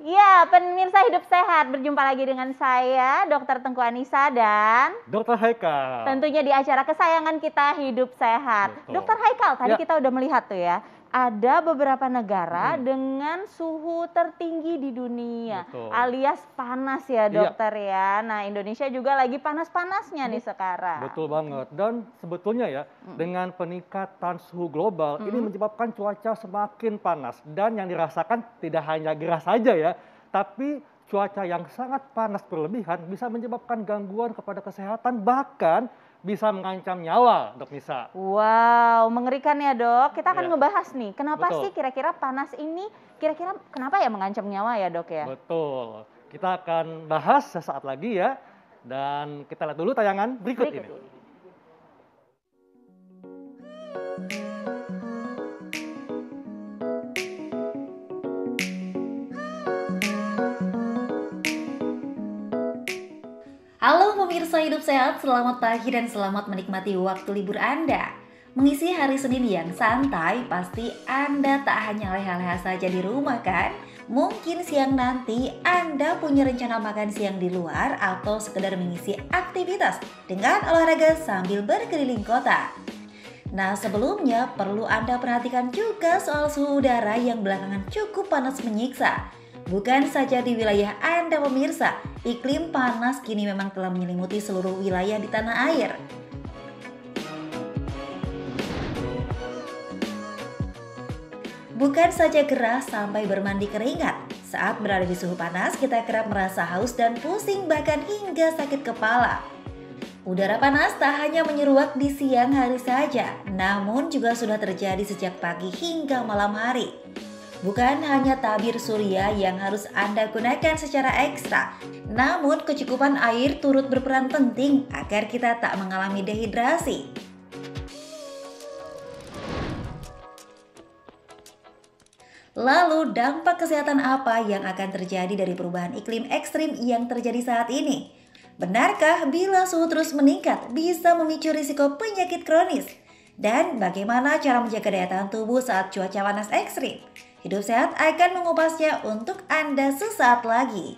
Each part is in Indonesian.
Ya, pemirsa Hidup Sehat, berjumpa lagi dengan saya, Dr. Tengku Anissa dan Dokter Haikal. tentunya di acara kesayangan kita Hidup Sehat. Betul. Dokter Haikal, tadi Ya. kita udah melihat tuh ya, ada beberapa negara dengan suhu tertinggi di dunia, Betul. alias panas ya Iya. dokter ya. Nah, Indonesia juga lagi panas-panasnya nih sekarang. Betul banget. Dan sebetulnya ya, dengan peningkatan suhu global, ini menyebabkan cuaca semakin panas. Dan yang dirasakan tidak hanya gerah saja ya, tapi cuaca yang sangat panas berlebihan bisa menyebabkan gangguan kepada kesehatan, bahkan bisa mengancam nyawa, Dok Nisa. Wow, mengerikan ya dok. Kita akan Iya. ngebahas nih, kenapa Betul. sih kira-kira panas ini, kira-kira kenapa ya mengancam nyawa ya dok ya? Betul. Kita akan bahas sesaat lagi ya. Dan kita lihat dulu tayangan berikut ini. Halo pemirsa Hidup Sehat, selamat pagi dan selamat menikmati waktu libur Anda. Mengisi hari Senin yang santai, pasti Anda tak hanya leha-leha saja di rumah kan? Mungkin siang nanti Anda punya rencana makan siang di luar atau sekedar mengisi aktivitas dengan olahraga sambil berkeliling kota. Nah, sebelumnya perlu Anda perhatikan juga soal suhu udara yang belakangan cukup panas menyiksa. Bukan saja di wilayah Anda pemirsa, iklim panas kini memang telah menyelimuti seluruh wilayah di tanah air. Bukan saja gerah sampai bermandi keringat, saat berada di suhu panas kita kerap merasa haus dan pusing bahkan hingga sakit kepala. Udara panas tak hanya menyeruak di siang hari saja, namun juga sudah terjadi sejak pagi hingga malam hari. Bukan hanya tabir surya yang harus Anda gunakan secara ekstra, namun kecukupan air turut berperan penting agar kita tak mengalami dehidrasi. Lalu dampak kesehatan apa yang akan terjadi dari perubahan iklim ekstrim yang terjadi saat ini? Benarkah bila suhu terus meningkat bisa memicu risiko penyakit kronis? Dan bagaimana cara menjaga daya tahan tubuh saat cuaca panas ekstrim? Hidup Sehat akan mengupasnya untuk Anda sesaat lagi.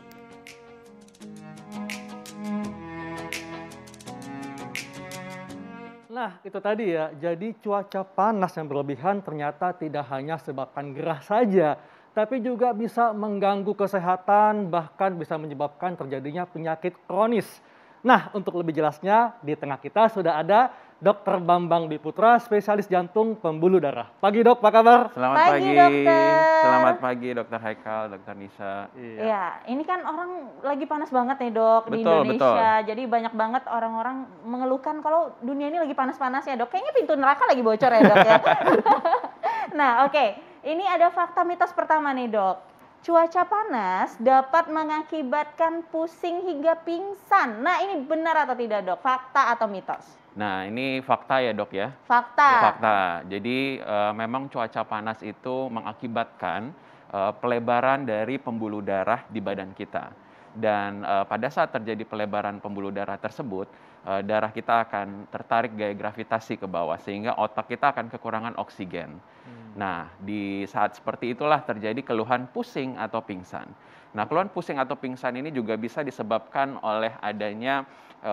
Nah, itu tadi ya. Jadi cuaca panas yang berlebihan ternyata tidak hanya sebabkan gerah saja, tapi juga bisa mengganggu kesehatan, bahkan bisa menyebabkan terjadinya penyakit kronis. Nah, untuk lebih jelasnya, di tengah kita sudah ada Dr. Bambang Dwi Putra, spesialis jantung pembuluh darah. Pagi dok, apa kabar? Selamat Pagi, pagi, dokter. selamat pagi Dokter Haikal, Dokter Nisa. Iya, ini kan orang lagi panas banget nih dok di Betul, Indonesia. Jadi banyak banget orang-orang mengeluhkan kalau dunia ini lagi panas-panas ya dok. Kayaknya pintu neraka lagi bocor ya dok ya. Nah oke, ini ada fakta mitos pertama nih dok. Cuaca panas dapat mengakibatkan pusing hingga pingsan. Nah ini benar atau tidak dok? Fakta atau mitos? Nah, ini fakta ya dok ya? Fakta. Ya, fakta. Jadi memang cuaca panas itu mengakibatkan pelebaran dari pembuluh darah di badan kita. Dan pada saat terjadi pelebaran pembuluh darah tersebut, darah kita akan tertarik gaya gravitasi ke bawah sehingga otak kita akan kekurangan oksigen. Nah, di saat seperti itulah terjadi keluhan pusing atau pingsan. Nah, keluhan pusing atau pingsan ini juga bisa disebabkan oleh adanya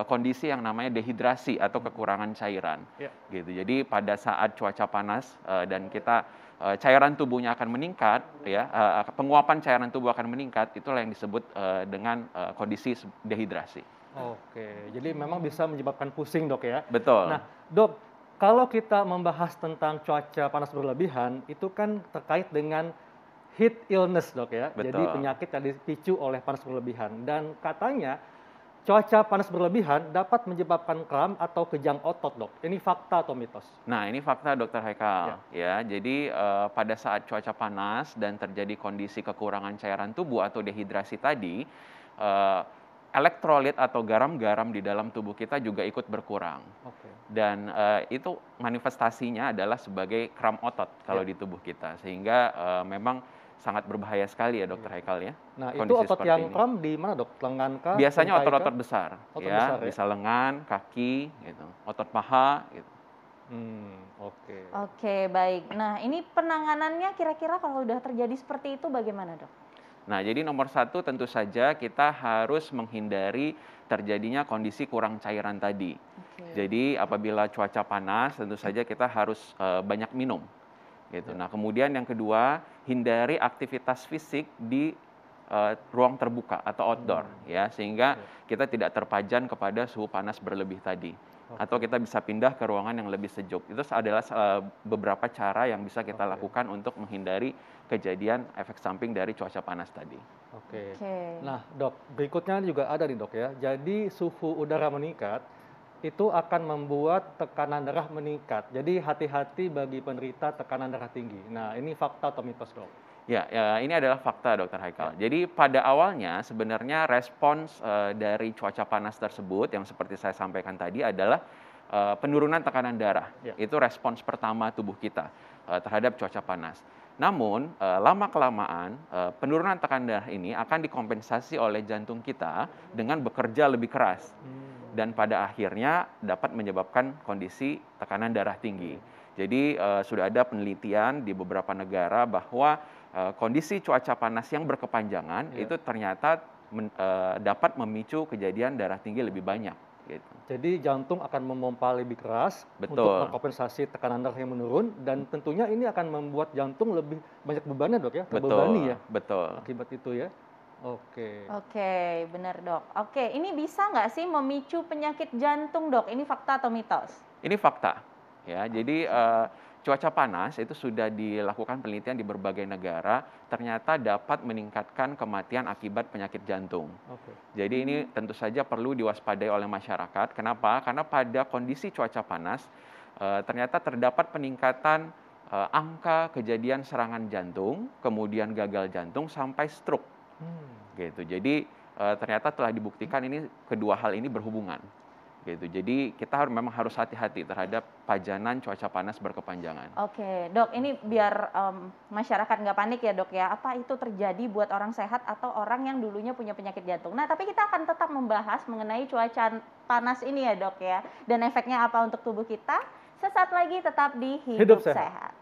kondisi yang namanya dehidrasi atau kekurangan cairan. Ya. Gitu. Jadi pada saat cuaca panas dan kita cairan tubuhnya akan meningkat, ya, penguapan cairan tubuh akan meningkat, itulah yang disebut dengan kondisi dehidrasi. Oke, jadi memang bisa menyebabkan pusing dok ya. Betul. Nah dok, kalau kita membahas tentang cuaca panas berlebihan, itu kan terkait dengan heat illness dok ya. Betul. Jadi penyakit yang dipicu oleh panas berlebihan. Dan katanya cuaca panas berlebihan dapat menyebabkan kram atau kejang otot dok. Ini fakta atau mitos? Nah, ini fakta Dokter Haikal. Ya, jadi pada saat cuaca panas dan terjadi kondisi kekurangan cairan tubuh atau dehidrasi tadi, elektrolit atau garam-garam di dalam tubuh kita juga ikut berkurang. Oke. Dan itu manifestasinya adalah sebagai kram otot kalau di tubuh kita. Sehingga memang sangat berbahaya sekali ya Dokter Haikal ya. Nah itu kondisi otot seperti yang ini. kram di mana dok? Lengan kah? Biasanya Lutut kah? otot-otot besar, Otot ya, besar, ya? bisa lengan, kaki, gitu, otot paha, gitu. Oke. Oke baik. Nah ini penanganannya kira-kira kalau udah terjadi seperti itu bagaimana dok? Nah, jadi nomor satu tentu saja kita harus menghindari terjadinya kondisi kurang cairan tadi. Jadi apabila cuaca panas, tentu saja kita harus banyak minum, gitu. Nah, kemudian yang kedua, hindari aktivitas fisik di ruang terbuka atau outdoor, ya, sehingga kita tidak terpajan kepada suhu panas berlebih tadi. Atau kita bisa pindah ke ruangan yang lebih sejuk. Itu adalah beberapa cara yang bisa kita lakukan untuk menghindari kejadian efek samping dari cuaca panas tadi. Oke. Nah, Dok, berikutnya juga ada nih, Dok, ya. Jadi suhu udara meningkat itu akan membuat tekanan darah meningkat. Jadi hati-hati bagi penderita tekanan darah tinggi. Nah, ini fakta atau mitos, Dok? Ya, ini adalah fakta, Dokter Haikal. Jadi pada awalnya sebenarnya respons dari cuaca panas tersebut yang seperti saya sampaikan tadi adalah penurunan tekanan darah. Itu respons pertama tubuh kita terhadap cuaca panas. Namun lama-kelamaan penurunan tekanan darah ini akan dikompensasi oleh jantung kita dengan bekerja lebih keras. Dan pada akhirnya dapat menyebabkan kondisi tekanan darah tinggi. Jadi sudah ada penelitian di beberapa negara bahwa kondisi cuaca panas yang berkepanjangan itu ternyata dapat memicu kejadian darah tinggi lebih banyak. Gitu. Jadi jantung akan memompa lebih keras untuk mengkompensasi tekanan darah yang menurun, dan tentunya ini akan membuat jantung lebih banyak bebannya, Dok, ya, terbebani ya. Betul. Akibat itu ya. Oke, benar, Dok. Oke, ini bisa nggak sih memicu penyakit jantung, Dok? Ini fakta atau mitos? Ini fakta, ya. Jadi cuaca panas itu sudah dilakukan penelitian di berbagai negara, ternyata dapat meningkatkan kematian akibat penyakit jantung. Jadi ini tentu saja perlu diwaspadai oleh masyarakat. Kenapa? Karena pada kondisi cuaca panas ternyata terdapat peningkatan angka kejadian serangan jantung, kemudian gagal jantung sampai stroke. Gitu. Jadi ternyata telah dibuktikan ini kedua hal ini berhubungan. Gitu. Jadi kita memang harus hati-hati terhadap pajanan cuaca panas berkepanjangan. Oke, Dok, ini biar masyarakat nggak panik ya, Dok, ya. Apa itu terjadi buat orang sehat atau orang yang dulunya punya penyakit jantung? Nah, tapi kita akan tetap membahas mengenai cuaca panas ini ya, Dok, ya. Dan efeknya apa untuk tubuh kita. Sesaat lagi tetap di Hidup Sehat.